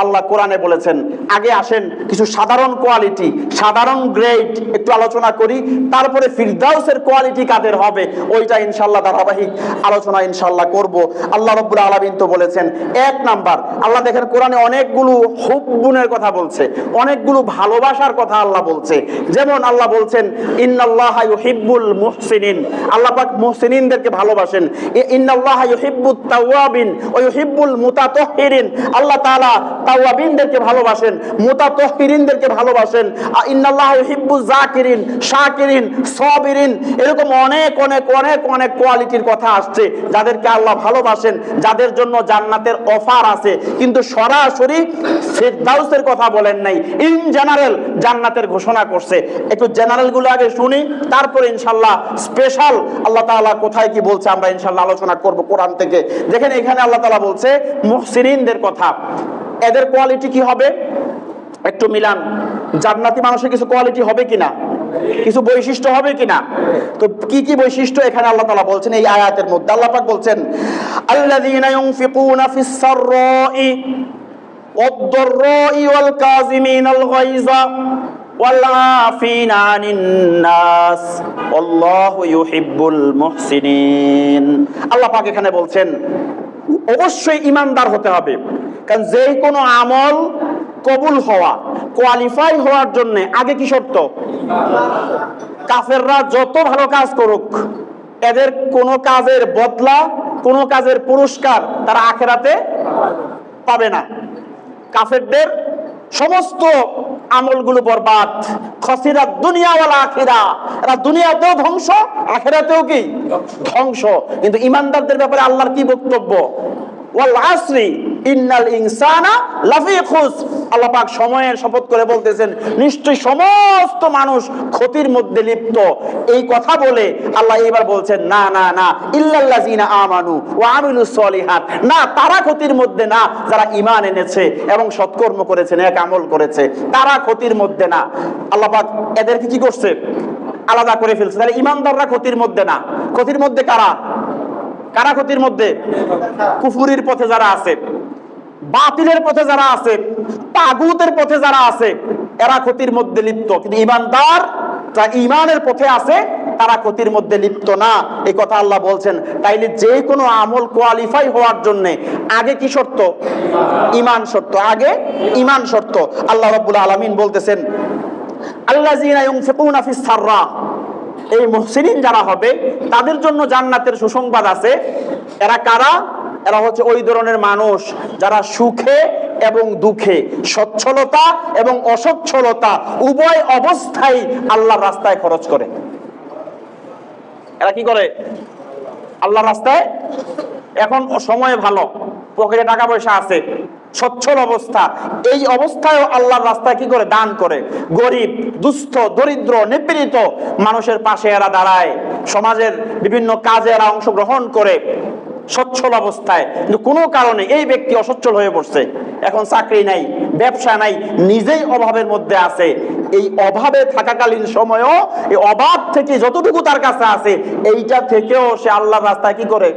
আল্লাহ কোরআনে বলেছেন। আগে আসেন কিছু সাধারণ কোয়ালিটি, সাধারণ গ্রেড একটু আলোচনা করি, তারপরে ফিরদাউসের কোয়ালিটি কাদের হবে ওইটা ইনশাআল্লাহ ধারাবাহিক আলোচনা ইনশাআল্লাহ করব। আল্লাহ রাব্বুল আলামিন তো বলেছেন, এক নাম্বার আল্লাহ দেখেন কোরআনে অনেকগুলো হুব্বুনের কথা বলছে, অনেকগুলো ভালোবাসার কথা আল্লাহ বলছে। যেমন আল্লাহ বলছেন ইন্নাল্লাহা ইউহিব্বুল মুহসিনিন, আল্লাহ পাক মুহসিনিনদেরকে ভালোবাসেন। ইন্নাল্লাহা ইউহিব্বুত তাওয়াবিন ওয়া ইউহিব্বুল মুতাতাহহিরিন, আল্লাহ তাআলা তাওয়াবিনদেরকে ভালোবাসেন, মুতাতাহহিরিনদেরকে ভালোবাসেন। ইন্নাল্লাহা ইউহিব্বুজ জাকিরিন শাকিরিন সাবিরিন, এরকম অনেক অনেক অনেক অনেক কোয়ালিটির কথা আসছে যাদেরকে আল্লাহ ভালোবাসেন, যাদের জন্য জান্নাতের অফার আছে। কিন্তু সরাসরি ফিরদাউসের কথা বলেন নাই, ইন জেনারেল জান্নাতের ঘোষণা করছে। একটু জেনারেল গুলো আগে শুনি, তারপরে ইনশাআল্লাহ স্পেশাল আল্লাহ তাআলা কোথায় কি বলছে আমরা ইনশাআল্লাহ আলোচনা করব কোরআন থেকে। দেখেন এখানে আল্লাহ তাআলা বলছে মুহসিনিনদের কথা, এদের কোয়ালিটি কি হবে একটু মিলান। জান্নাতি মানুষের কিছু কোয়ালিটি হবে কিনা, কিছু বৈশিষ্ট্য হবে কিনা, তো কি কি বৈশিষ্ট্য এখানে আল্লাহ তাআলা বলছেন এই আয়াতের মধ্যে। আল্লাহ পাক বলছেন আল্লাযীনা ইউনফিকুনা ফিস সাররাই ওয়াদ-দাররাই ওয়াল কাযিমিনাল গায়যা ওয়াল আফিনা আনিন নাস আল্লাহু ইউহিব্বুল মুহসিনিন। আল্লাহ পাক এখানে বলছেন অবশ্যই ঈমানদার হতে হবে, কারণ যে কোনো আমল কবুল হওয়া, কোয়ালিফাই হওয়ার জন্য আগে কি শর্ত? কাফেররা যত ভালো কাজ করুক, এদের কোন কাজের বদলা, কোন কাজের পুরস্কার তারা আখিরাতে পাবে না। কাফেরদের সমস্ত আমলগুলো বরবাদ, খসিরাত দুনিয়া ওয়াল আখিরা, এরা দুনিয়াতেও ধ্বংস, আখিরাতেও কি ধ্বংস। কিন্তু ঈমানদারদের ব্যাপারে আল্লাহর কি বক্তব্য? ওয়াল আসরি ইন্নাল ইনসানা লাফি খুস, আল্লাহ পাক সময়ের শপথ করে বলতেছেন নিশ্চয়ই সমস্ত মানুষ ক্ষতির মধ্যে লিপ্ত। এই কথা বলে আল্লাহ এবার বলছেন না না না, ইল্লাল্লাযিনা আমানু ওয়া আমিলুস সলিহাত, না তারা ক্ষতির মধ্যে না যারা ঈমান এনেছে এবং সৎকর্ম করেছে, নেক আমল করেছে, তারা ক্ষতির মধ্যে না। আল্লাহ পাক এদেরকে কি করছে? আলাদা করে ফেলছে। তাহলে ঈমানদাররা ক্ষতির মধ্যে না। ক্ষতির মধ্যে কারা? কারা ক্ষতির মধ্যে? কুফুরির পথে যারা আছে, বাতিলের পথে যারা আছে, তাগুতের পথে যারা আছে, এরা ক্ষতির মধ্যে লিপ্ত। কিন্তু ঈমানদার যারা ঈমানের পথে আছে তারা ক্ষতির মধ্যে লিপ্ত না, এই কথা আল্লাহ বলছেন। তাইলে যে কোনো আমল কোয়ালিফাই হওয়ার জন্য আগে কি শর্ত? ঈমান শর্ত, আগে ঈমান শর্ত। আল্লাহ রাব্বুল আলামিন বলতেছেন আল্লাযীনা ইউনফিকুনা ফিস সাররা, এই মুহসিনিন যারা হবে তাদের জন্য জান্নাতের সুসংবাদ আছে। এরা কারা? এরা হচ্ছে ওই ধরনের মানুষ যারা সুখে এবং দুঃখে, সচ্ছলতা এবং অসচ্ছলতা উভয় অবস্থায় আল্লাহর রাস্তায় খরচ করে। এরা কি করে? আল্লাহর রাস্তায়, এখন সময় ভালো, পকেটে টাকা পয়সা আছে, সচ্ছল অবস্থা, এই অবস্থায়ও আল্লাহর রাস্তায় কি করে? দান করে। গরিব, দুস্থ, দরিদ্র, নিপীড়িত মানুষের পাশে এরা দাঁড়ায়, সমাজের বিভিন্ন কাজে এরা অংশগ্রহণ করে সচ্ছল অবস্থায়। কিন্তু কোনো কারণে এই ব্যক্তি অসচ্ছল হয়ে পড়ছে, এখন চাকরি নাই, ব্যবসা নাই, নিজেই অভাবের মধ্যে আছে। এই অভাবে থাকাকালীন সময়ও এই অভাব থেকে যতটুকু তার কাছে আছে এইটা থেকেও সে আল্লাহর রাস্তায় কি করে?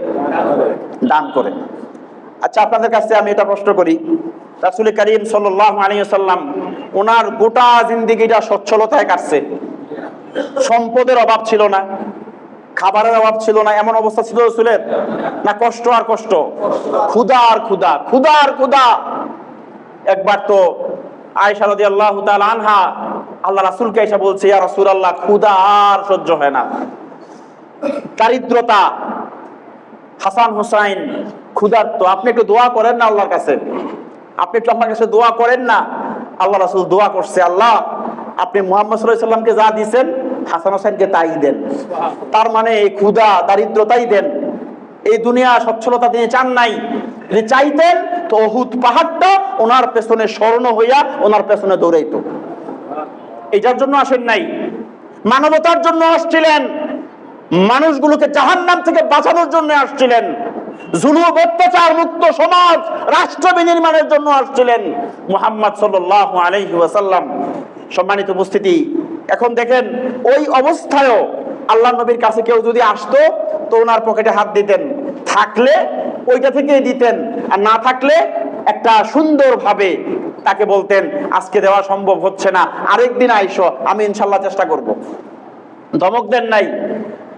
দান করে। আচ্ছা, আপনাদের কাছে আমি এটা প্রশ্ন করি, রাসূল করিম সাল্লাল্লাহু আলাইহি ওয়াসাল্লাম ওনার গোটা জিন্দেগিটা সচ্ছলতায় কাটছে, সম্পদের অভাব ছিল না, খাবারের অভাব ছিল না, এমন অবস্থা ছিল রাসূলের? না কষ্ট আর কষ্ট, ক্ষুধা আর ক্ষুধা, ক্ষুধা আর ক্ষুধা। একবার তো আয়েশা রাদিয়াল্লাহু তাআলা আনহা আল্লাহ রাসূলকে এসে বলছে, ইয়া রাসূলুল্লাহ, ক্ষুধা আর সহ্য হয় না, দারিদ্রতা, হাসান হুসাইন ক্ষুধার্ত, আপনি একটু দোয়া করেন না আল্লাহর কাছে, আপনি একটু আল্লাহর কাছে দোয়া করেন না। আল্লাহ রাসূল দোয়া করছে, আল্লাহ আপনি মুহাম্মদ সাল্লাল্লাহু আলাইহি ওয়াসাল্লামকে যা দিয়েছেন হাসান হোসেনকে তাই দেন। তার মানে এই ক্ষুধা দারিদ্রতাই দেন, এই দুনিয়া সচ্ছলতা তিনি চান নাই। যদি চাইতেন তো উহুদ পাহাড়টা ওনার পেছনে স্মরণ হইয়া ওনার পেছনে দৌড়াইতো। এটার জন্য আসেন নাই, মানবতার জন্য আসছিলেন, মানুষগুলোকে জাহান্নাম থেকে বাঁচানোর জন্য আসছিলেন, জুলুম অত্যাচার মুক্ত সমাজ রাষ্ট্র বিনির্মাণের জন্য আসছিলেন মুহাম্মদ সাল্লাল্লাহু আলাইহি ওয়াসাল্লাম। সম্মানিত উপস্থিতি, এখন দেখেন ওই অবস্থায়ও আল্লাহ নবীর কাছে কেউ যদি আসতো তো ওনার পকেটে হাত দিতেন, থাকলে ওইটা থেকেই দিতেন, আর না থাকলে একটা সুন্দরভাবে তাকে বলতেন আজকে দেওয়া সম্ভব হচ্ছে না, আরেকদিন আইসো, আমি ইনশাল্লাহ চেষ্টা করব। ধমক দেন নাই,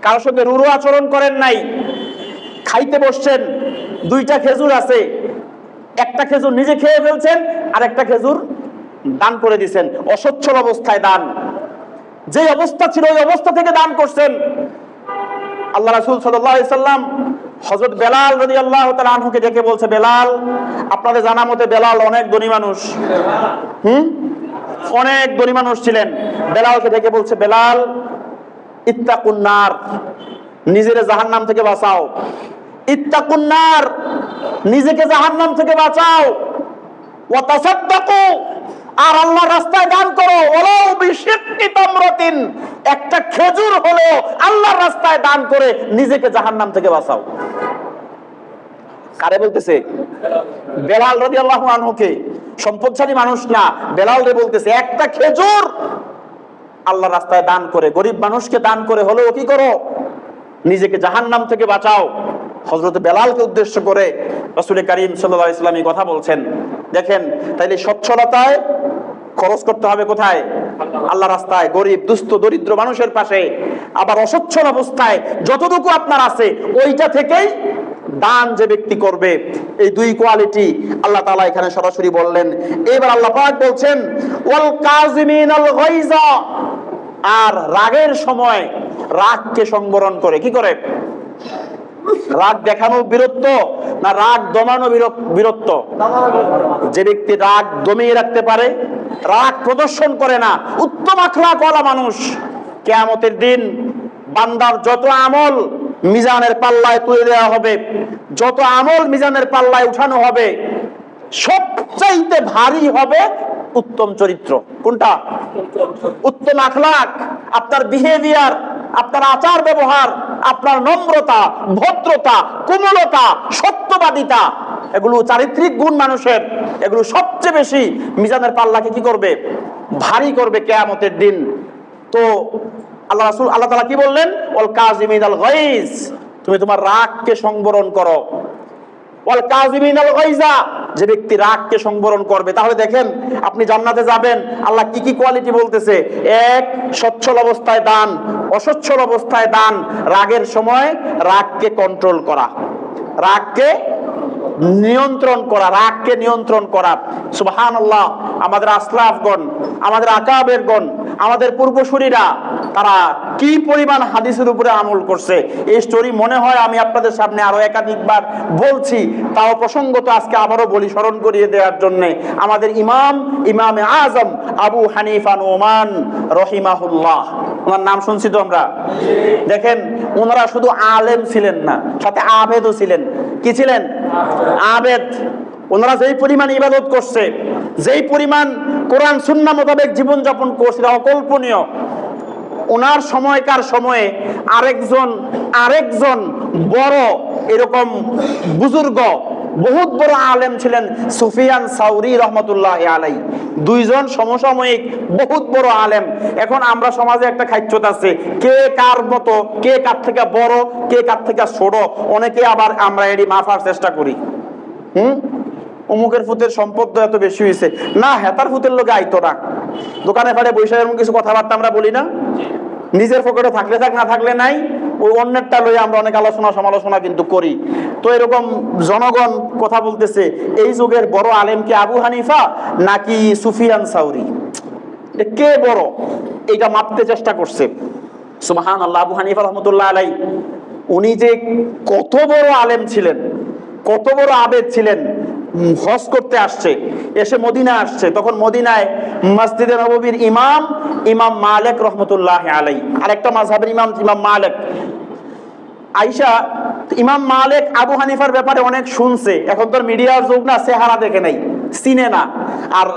কারোর সঙ্গে রূঢ় আচরণ করেন নাই। খাইতে বসছেন, 2টা খেজুর আছে, একটা খেজুর নিজে খেয়ে ফেলছেন, আর একটা খেজুর দান করে দিছেন। অসচ্ছল অবস্থায় দান, যে অবস্থা ছিল ওই অবস্থা থেকে দান করছেন। আল্লাহ রাসূল সাল্লাল্লাহু আলাইহি সাল্লাম হযরত বেলাল রাদিয়াল্লাহু তাআলা আনহুকে ডেকে বলছে, বেলাল, আপনাদের জানা মতে বেলাল অনেক ধনী মানুষ, অনেক ধনী মানুষ ছিলেন। বেলালকে ডেকে বলছে, বেলাল, ইত্তাকুন নার, নিজের জাহান্নাম থেকে বাঁচাও। ইত্তাকুন নার, নিজেকে জাহান্নাম থেকে বাঁচাও। ওয়া তাসাদ্দাকু, আর আল্লাহর রাস্তায় দান করো। ওয়ালাউ বিশিক্কি তামরাতিন, একটা খেজুর হলেও আল্লাহর রাস্তায় দান করে নিজেকে জাহান্নাম থেকে বাঁচাও। কারে বলতেছে? বেলাল রাদিয়াল্লাহু আনহুকে। সম্পদশালী মানুষ না, বেলাল রে বলতেছে, একটা খেজুর আল্লাহর রাস্তায় দান করে, গরিব মানুষকে দান করে হলেও কি করো, নিজেকে জাহান্নাম থেকে বাঁচাও। হযরত বেলালকে উদ্দেশ্য করে রাসূল কারীম সাল্লাল্লাহু আলাইহি ওয়াসাল্লাম এই কথা বলছেন। দেখেন, তাইলে সচ্ছলতায় খরচ করতে হবে কোথায়? আল্লাহ রাস্তায়, গরিব দুস্থ দরিদ্র মানুষের পাশে। আবার অসচ্ছল অবস্থায় যতটুকু আপনার আছে ওইটা থেকেই দান যে ব্যক্তি করবে, এই 2 কোয়ালিটি আল্লাহ তাআলা এখানে সরাসরি বললেন। এবার আল্লাহ পাক বলছেন, ওয়াল কাযিমিনাল গায়জা, আর রাগের সময় রাগকে সংবরণ করে। কি করে? রাগ দেখানো বীরত্ব না রাগ দমানো বীরত্ব? যে ব্যক্তি রাগ দমিয়ে রাখতে পারে, রাগ প্রদর্শন করে না, উত্তম আখলাকওয়ালা মানুষ, কিয়ামতের দিন বান্দার যত আমল মিজানের পাল্লায় তুলে দেওয়া হবে, যত আমল মিজানের পাল্লায় উঠানো হবে, সবচাইতে ভারী হবে উত্তম চরিত্র। কোনটা? উত্তম আখলাক। আপনার বিহেভিয়ার, আপনার আচার ব্যবহার, আপনার নম্রতা, ভদ্রতা, কোমলতা, সত্যবাদিতা, এগুলো চারিত্রিক গুণ মানুষের, এগুলো সবচেয়ে বেশি মিজানের পাল্লাকে কি করবে? ভারী করবে কিয়ামতের দিন। তো আল্লাহ রাসূল আল্লাহ তাআলা কি বললেন? ওয়াল কাযিমিনাল গায়জ, তুমি তোমার রাগকে সংবরণ করো। ওয়াল কাযিমিনাল গায়জা, যে ব্যক্তি রাগকে সংবরণ করবে। তাহলে দেখেন, আপনি জান্নাতে যাবেন, আল্লাহ কি কি কোয়ালিটি বলতেছে? 1, সচ্ছল অবস্থায় দান, অসচ্ছল অবস্থায় দান, রাগের সময় রাগকে কন্ট্রোল করা, রাগকে নিয়ন্ত্রণ করা, রাগকে নিয়ন্ত্রণ করা। সুবহানাল্লাহ, আমাদের আসলাফগণ, আমাদের আকাবেরগণ, আমাদের পূর্বসূরীরা, তারা কি পরিমাণ হাদিসের উপরে আমল করছে, এই স্টোরি মনে হয় আমি আপনাদের সামনে আরো একাধিকবার বলছি, তাও প্রসঙ্গত আজকে আবারও বলি স্মরণ করিয়ে দেওয়ার জন্য। আমাদের ইমামে আজম আবু হানিফা নোমান রহিমাহুল্লাহ, ওনার নাম শুনছি তো আমরা। দেখেন, ওনারা শুধু আলেম ছিলেন না, সাথে আবেদও ছিলেন। কি ছিলেন? আবেদ। ওনারা যেই পরিমাণ ইবাদত করছে, যেই পরিমাণ কোরআন সুন্নাহ মোতাবেক জীবনযাপন করছে, অকল্পনীয়। ওনার সময়কার সময়ে আরেকজন বড় এরকম বুজুর্গ, বহুত বড় আলেম ছিলেন সুফিয়ান সাউরি রহমতুল্লাহ আলাইহি। 2 জন সমসাময়িক বহুত বড় আলেম। এখন আমরা সমাজে একটা খাইচ্ছত আছে, কে কার মতো, কে কার থেকে বড়, কে কার থেকে ছোট। অনেকে আবার আমরা এটি মাফার চেষ্টা করি। অমুকের ফুতের সম্পদ এত বেশি হয়েছে, না হেতার ফুতের লোকে আইতো না। দোকানে ফাটে বৈশা এরকম কিছু কথাবার্তা আমরা বলি না? নিজের পকেটে থাকলে থাক, না থাকলে নাই, ওই অন্যেরটা লইয়া আমরা অনেক আলোচনা সমালোচনা কিন্তু করি। তো এরকম জনগণ কথা বলতেছে, এই যুগের বড় আলেম কি আবু হানিফা নাকি সুফিয়ান সাউরি? কে বড়, এটা মাপতে চেষ্টা করছে। সুবহানাল্লাহ, আবু হানিফা রহমতুল্লাহ আলাইহি, উনি যে কত বড় আলেম ছিলেন, কত বড় আবেদ ছিলেন। হজ করতে আসছে, এসে মদিনা আসছে, তখন মদিনায় মসজিদে নববীর ইমাম মালিক রহমতুল্লাহ আলাইহি, আরেকটা মাযহাবের ইমাম মালিক। আয়েশা, ইমাম মালিক আবু হানিফার ব্যাপারে অনেক শুনছে, এখন তো মিডিয়ার যুগ না, চেহারা দেখে নাই, চিনে না। আর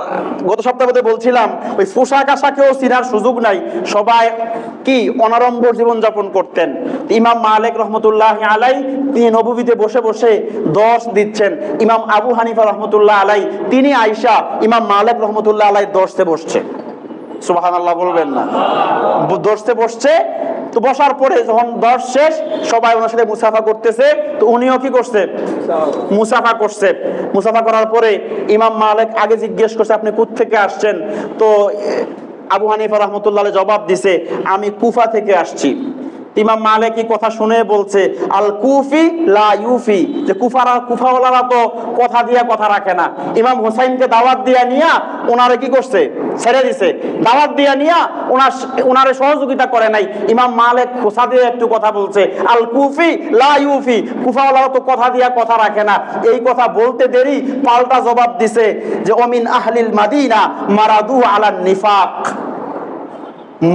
গত সপ্তাহে বলছিলাম, ওই পোশাক আশাকেও চিনার সুযোগ নাই, সবাই কি অনাড়ম্বর জীবনযাপন করতেন। ইমাম মালিক রহমতুল্লাহ আলাইহি তিনি নববীতে বসে বসে দর্শ দিচ্ছেন। ইমাম আবু হানিফা রহমতুল্লাহ আলাইহি তিনি আয়েশা ইমাম মালিক রহমতুল্লাহ আলাইহি দর্শে বসছে। সুবহানাল্লাহ বলবেন না? দর্শে বসছে, তো বসার পরে যখন দর্শ শেষ সবাই ওনার সাথে মুসাফা করতেছে, তো উনিও কি করছে? মুসাফা করছে। মুসাফা করার পরে ইমাম মালিক আগে জিজ্ঞেস করছে আপনি কোথা থেকে আসছেন? তো আবু হানিফা রাহমাতুল্লাহ আলাইহি জবাব দিছে আমি কুফা থেকে আসছি। ইমাম মালিক এই কথা শুনে বলছে আল কুফি লা ইউফি, যে কুফাওয়ালারা তো কথা দিয়া কথা রাখে না। ইমাম হুসাইনকে দাওয়াত দিয়া নিয়া ওনারে কি করছে? ছেড়ে দিছে। দাওয়াত দিয়া নিয়া ওনারে সহযোগিতা করে নাই। ইমাম মালিক খোসা দিয়ে একটু কথা বলছে আল কুফি লা ইউফি, কুফাওয়ালারা তো কথা দিয়া কথা রাখে না। এই কথা বলতে দেরি পাল্টা জবাব দিছে যে ওমিন আহলিল মাদিনা মারাদু আলান নিফাক,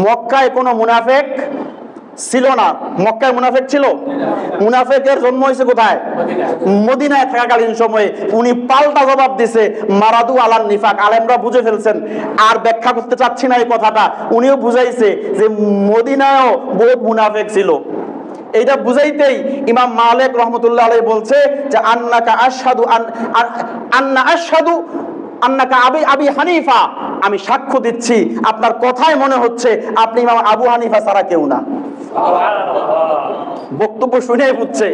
মক্কায় কোনো মুনাফিক ছিল না। মক্কায় মুনাফিক ছিল? মুনাফিকের জন্ম হয়েছে কোথায়? মদিনায় থাকাকালীন সময়ে। উনি পাল্টা জবাব দিছে মারাদু আলান নিফাক। আলেমরা বুঝে ফেলছেন, আর ব্যাখ্যা করতে চাচ্ছি না এই কথাটা। উনিও বুঝাইছে যে মদিনায়ও বহুত মুনাফিক ছিল। এইটা বুঝাইতেই ইমাম মালিক রহমতুল্লাহ আলাইহি বলছে যে আন্নাকা আশহাদু আন্না আশহাদু আন্নাকা আবি হানিফা, আমি সাক্ষ্য দিচ্ছি আপনার কথায় মনে হচ্ছে আপনি ইমাম আবু হানিফা ছাড়া কেউ না। বক্তব্য শুনে বুঝছে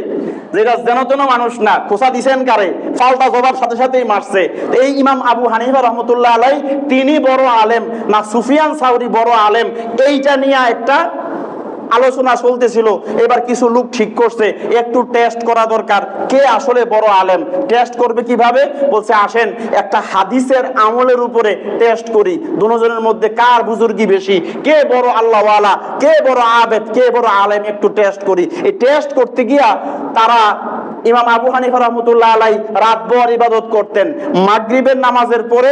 যেটা যেন তেন মানুষ না। খোসা দিছেন কারে? পাল্টা জবাব সাথে সাথেই মারছে। এই ইমাম আবু হানিফা রহমতুল্লাহ আলাইহি তিনি বড় আলেম না সুফিয়ান সাউরি বড় আলেম, এইটা নিয়ে একটা আলোচনা চলতেছিল। এবার কিছু লোক ঠিক করছে একটু টেস্ট করা দরকার, কে আসলে বড় আলেম। টেস্ট করবে কিভাবে? বলছে আসেন একটা হাদিসের আমলের উপরে টেস্ট করি, দুজনের মধ্যে কার বুজুর্গি বেশি, কে বড় আল্লাহওয়ালা, কে বড় আবেদ, কে বড় আলেম, একটু টেস্ট করি। এই টেস্ট করতে গিয়া তারা ইমাম আবু হানিফা রহমতুল্লাহ আলাইহি রাতভর ইবাদত করতেন। মাগরিবের নামাজের পরে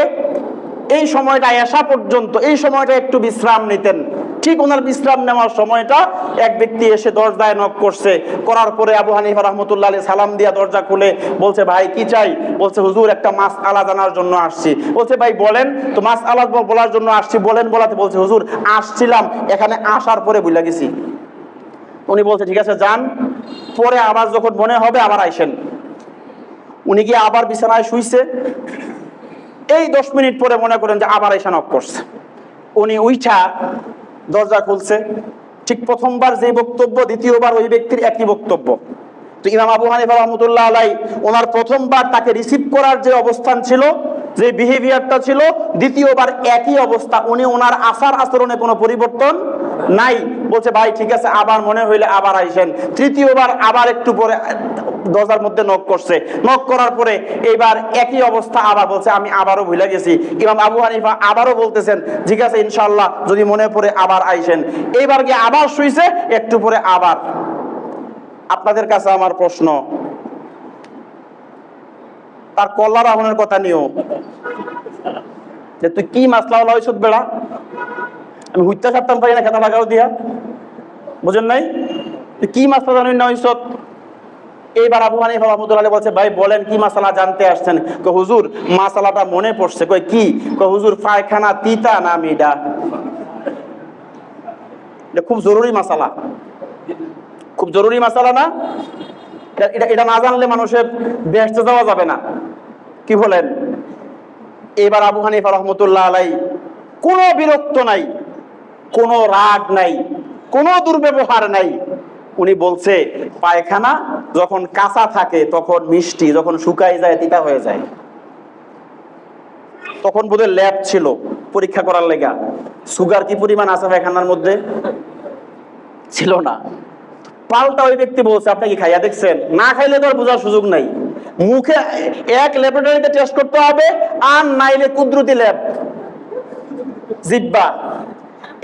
এই সময়টা এশা পর্যন্ত, এই সময়টা একটু বিশ্রাম নিতেন। ঠিক ওনার বিশ্রাম নেওয়ার সময়টা এক ব্যক্তি এসে দরজায় নক করছে। করার পরে আবু হানিফা রাহমাতুল্লাহ আলাইহি সালাম দিয়া দরজা খুলে বলছে ভাই কি চাই? বলছে হুজুর একটা মাসআলা জানার জন্য আসছি। বলছে ভাই বলেন। তো মাসআলা বলার জন্য আসছি, বলেন। বলাতে বলছে হুজুর আসছিলাম, এখানে আসার পরে ভুলে গেছি। উনি বলছে ঠিক আছে যান, পরে আবার যখন মনে হবে আবার আইসেন। উনি গিয়ে আবার বিছানায় শুইছে। এই 10 মিনিট পরে মনে করেন যে আবার এসে নক করছে। উনি উইঠা দরজা খুলছে। ঠিক প্রথমবার যে বক্তব্য, দ্বিতীয়বার ওই ব্যক্তির একই বক্তব্য। তো ইমাম আবু হানিফা রাহমাতুল্লাহ আলাইহি ওনার প্রথমবার তাকে রিসিভ করার যে অবস্থান ছিল, যে বিহেভিয়ারটা ছিল, দ্বিতীয়বার একই অবস্থা। উনি ওনার আচার আচরণে কোনো পরিবর্তন নাই। বলছে ভাই ঠিক আছে আবার মনে হইলে আবার আইসেন। তৃতীয়বার আবার একটু পরে দরজার মধ্যে নক করছে। নক করার পরে এইবার একই অবস্থা, আবার বলছে আমি আবারও ভুলে গেছি। ইমাম আবু হানিফা আবারও বলতেছেন ঠিক আছে ইনশাআল্লাহ যদি মনে পড়ে আবার আইসেন। এইবার গিয়ে আবার শুইছে, একটু পরে আবার। আপনাদের কাছে আমার প্রশ্ন, তার কল্লা রাহনের কথা নিও যে তুই কি মাসলা হলো ওইসব বেড়া, আমি হুইত্যা সারতাম পারি না খেতা লাগাও দিয়া, বুঝেন নাই? তুই কি মাসলা জানেন না ওইসব? এইবার আবু হানিফা রাহমাতুল্লাহ আলাইহি বলছে ভাই বলেন কি মাসালা জানতে আসছেন? কই হুজুর মাসালাটা মনে পড়ছে। কই কি? কই হুজুর পায়খানা তিতা না মিডা? এটা খুব জরুরি মাসালা, খুব জরুরি মাসালা না? এটা না জানলে মানুষের বেহেশতে যাওয়া যাবে না। কি বলেন? এবার আবু হানিফা রাহমাতুল্লাহ আলাইহি কোনো বিরক্ত নাই, কোনো রাগ নাই, কোনো দুর্ব্যবহার নাই। উনি বলছে পায়খানা যখন কাঁচা থাকে তখন মিষ্টি, যখন শুকায় যায় তিতা হয়ে যায়। তখন বোধহয় ল্যাব ছিল পরীক্ষা করার লেগা, সুগার কি পরিমাণ আছে পায়খানার মধ্যে ছিল না। পাল্টা ওই ব্যক্তি বলছে আপনি কি খাইয়া দেখছেন? না খাইলে তো আর বোঝার সুযোগ নাই। মুখে এক ল্যাবরেটরিতে টেস্ট করতে হবে, আর নাইলে কুদরতি ল্যাব জিব্বা,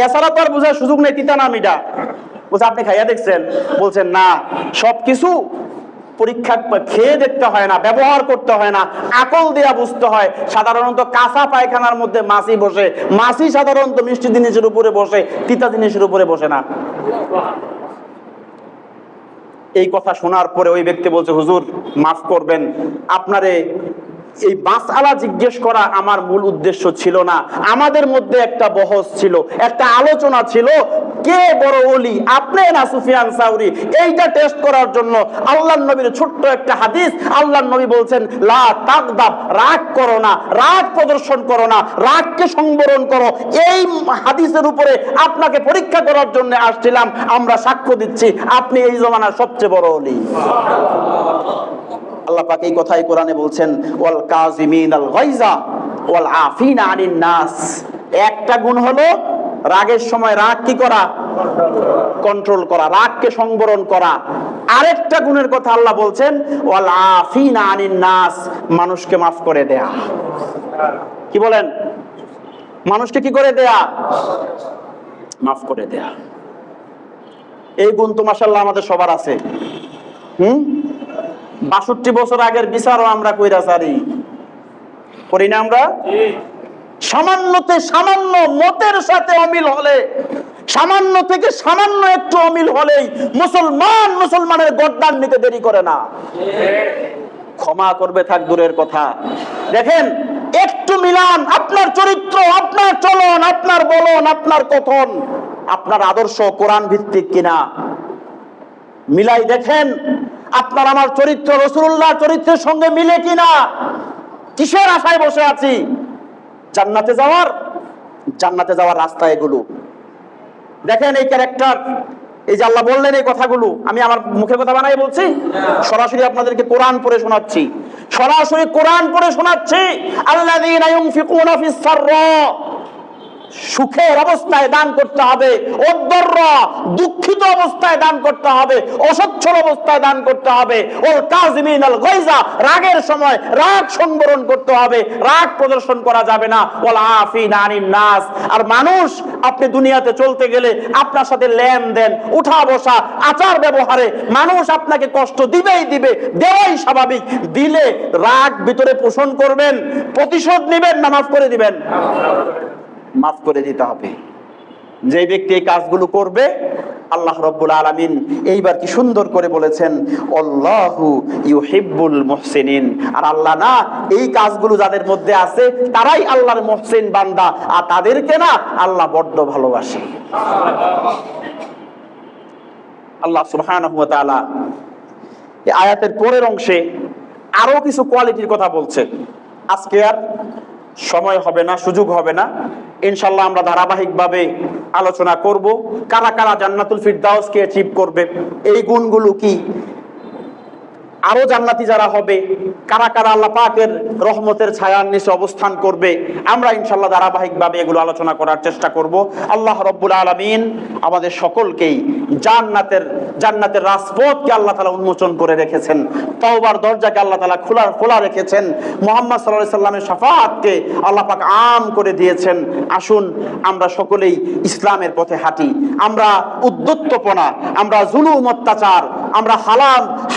এছাড়া তো আর বোঝার সুযোগ নেই তিতা না মিঠা। বলছে আপনি খাইয়া দেখছেন? বলছেন না। সবকিছু পরীক্ষা খেয়ে দেখতে হয় না, ব্যবহার করতে হয় না, আকল দিয়া বুঝতে হয়। সাধারণত কাঁচা পায়খানার মধ্যে মাছি বসে, মাছি সাধারণত মিষ্টি জিনিসের উপরে বসে, তিতা জিনিসের উপরে বসে না। এই কথা শোনার পরে ওই ব্যক্তি বলছে হুজুর মাফ করবেন, আপনারে এই মাসআলা জিজ্ঞেস করা আমার মূল উদ্দেশ্য ছিল না। আমাদের মধ্যে একটা বহস ছিল, একটা আলোচনা ছিল, কে বড় ওলি, আপনি না সুফিয়ান সাউরি? এইটা টেস্ট করার জন্য আল্লাহর নবীর ছোট্ট একটা হাদিস, আল্লাহর নবী বলছেন লা তাগদাব, রাগ করো না, রাগ প্রদর্শন করো না, রাগকে সংবরণ করো। এই হাদিসের উপরে আপনাকে পরীক্ষা করার জন্য আসছিলাম। আমরা সাক্ষ্য দিচ্ছি আপনি এই জমানার সবচেয়ে বড় ওলি। আল্লাহ পাক এই কথাই কোরআনে বলছেন, ওয়াল কাযিমিনাল গায়জা ওয়াল আফিনা আনিন নাস। একটা গুণ হলো রাগের সময় রাগ কি করা? কন্ট্রোল করা, রাগকে সংবরণ করা। আরেকটা গুণের কথা আল্লাহ বলছেন, ওয়াল আফিনা আনিন নাস, মানুষকে মাফ করে দেয়া। কি বলেন? মানুষকে কি করে দেয়া? মাফ করে দেয়া। এই গুণ তো মাশাআল্লাহ আমাদের সবার আছে। ৬২ বছর আগের বিচারও আমরা কইরা সারি করি না আমরা? সামান্যতে সামান্য মতের সাথে অমিল হলে, সামান্য থেকে সামান্য একটু অমিল হলেই মুসলমানের গর্দান নিতে দেরি করে না। ক্ষমা করবে থাক দূরের কথা। দেখেন, একটু মিলান আপনার চরিত্র, আপনার চলন, আপনার বলন, আপনার কথন, আপনার আদর্শ কোরআন ভিত্তিক কিনা মিলাই দেখেন। আপনার আমার চরিত্র রাসূলুল্লাহ চরিত্রের সঙ্গে মিলে কিনা। কিসের আশায় বসে আছি? জান্নাতে যাওয়ার রাস্তা এগুলো। দেখেন এই ক্যারেক্টার, এই যে আল্লাহ বললেন এই কথাগুলো, আমি আমার মুখের কথা বানাই বলছি? সরাসরি আপনাদেরকে কোরআন পড়ে শোনাচ্ছি, সরাসরি কোরআন পড়ে শোনাচ্ছি। আল্লাযীনা ইউনফিকুনা ফিস সাররা, সুখের অবস্থায় দান করতে হবে, অদ্দররা, দুঃখিত অবস্থায় দান করতে হবে, অসচ্ছল অবস্থায় দান করতে হবে, ওয়াল কাযিমিনাল গায়জা, রাগের সময় রাগ সংবরণ করতে হবে, রাগ প্রদর্শন করা যাবে না, ওয়াল আফিনা আনিন নাস। আর মানুষ, আপনি দুনিয়াতে চলতে গেলে আপনার সাথে লেনদেন, উঠা বসা, আচার ব্যবহারে মানুষ আপনাকে কষ্ট দিবেই দিবে, দেওয়াই স্বাভাবিক। দিলে রাগ ভিতরে পোষণ করবেন, প্রতিশোধ নেবেন না মাফ করে দিবেন? মাফ করে দিতে হবে। যে ব্যক্তি এই কাজগুলো করবে, আল্লাহ রাব্বুল আলামিন এইবার কি সুন্দর করে বলেছেন, আল্লাহু ইউহিব্বুল মুহসিনিন। আর আল্লাহ না, এই কাজগুলো যাদের মধ্যে আছে তারাই আল্লাহর মুহসিন বান্দা, আর তাদেরকে না আল্লাহ বড্ড ভালোবাসে। আল্লাহ সুবহানাহু ওয়া তাআলা এই আয়াতের পরের অংশে আরো কিছু কোয়ালিটির কথা বলছে। আজকে আর সময় হবে না, সুযোগ হবে না, ইনশাআল্লাহ আমরা ধারাবাহিকভাবে আলোচনা করব কারা কারা জান্নাতুল ফিরদাউসকে অ্যাচিভ করবে, এই গুণগুলো কি, আরো জান্নাতি যারা হবে, কারা কারা আল্লাহ পাকের রহমতের ছায়ার নিচে অবস্থান করবে, আমরা ইনশাআল্লাহ ধারাবাহিকভাবে এগুলো আলোচনা করার চেষ্টা করব। আল্লাহ রাব্বুল আলামিন আমাদের সকলকেই জান্নাতের রাজপথকে আল্লাহ তাআলা উন্মোচন করে রেখেছেন, তওবার দরজাকে আল্লাহ তাআলা খোলা রেখেছেন, মুহাম্মদ সাল্লাল্লাহু আলাইহি সাল্লামের শাফাআতকে আল্লাহ পাক আম করে দিয়েছেন। আসুন আমরা সকলেই ইসলামের পথে হাঁটি। আমরা উদ্যত্তপনা, আমরা জুলুম অত্যাচার, আমরা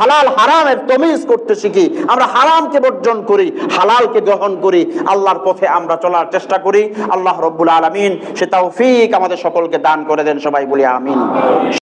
হালাল হারামের তমিজ করতে শিখি, আমরা হারামকে বর্জন করি, হালালকে গ্রহণ করি, আল্লাহর পথে আমরা চলার চেষ্টা করি। আল্লাহ রাব্বুল আলামিন সে তৌফিক আমাদের সকলকে দান করে দেন, সবাই বলি আমিন।